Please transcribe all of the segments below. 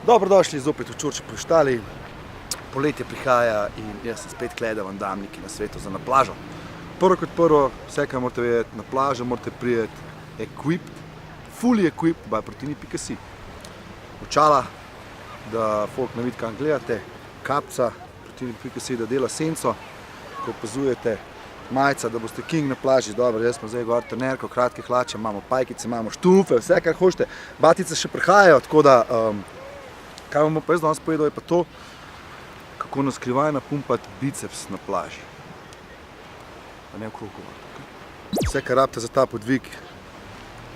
Dobrodošli zopet v Čorči pri Štali. Poletje prihaja in jaz sem spet klej, da vam dam nekaj na svetu za na plažo. Prvo kot prvo, vse, kar morate vedeti, na plažo morate priti equipped, fully equipped by Protini.si. Očala, da folk ne vidi, kam gledate, kapca, Protini.si, da dela senco, ko opazujete, majica, da boste king na plaži. Dobro, jaz smo zdaj gor trenerko, kratke hlače, imamo pajkice, imamo štufe, vse, kar hočete. Batice še prihajajo, tako da kaj vam pa jaz danes povedal, je pa to, kako na skrivaj napumpati biceps na plaži. Pa ne okrog govor. Vse, kar rabite za ta podvig,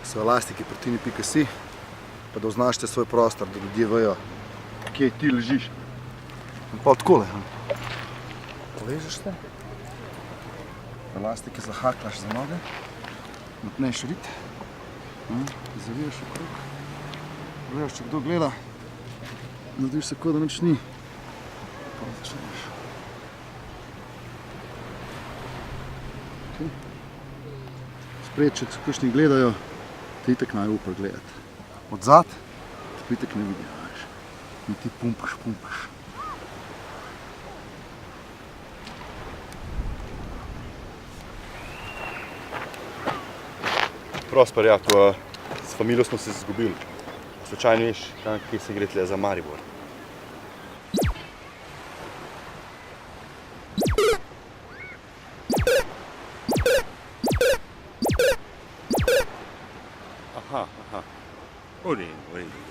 so elastiki Protini.si, pa da označite svoj prostor, da ljudje vejo, kje ti ležiš. In pa takole. Povežeš se, elastike zahaklaš za noge, napneš rit, zaviješ okrog, gledaš, če kdo gleda, narediš se, kot da nič ni. Pa začneš. Spred, če kakšni gledajo, te itak naj upar gledati. Odzad, te itak ne vidijo, veš. In ti pumpaš. Prosper, ja, ko s familijo smo se izgubili. Slučajno veš, kje se gre tle za Maribor. Aha. V redu.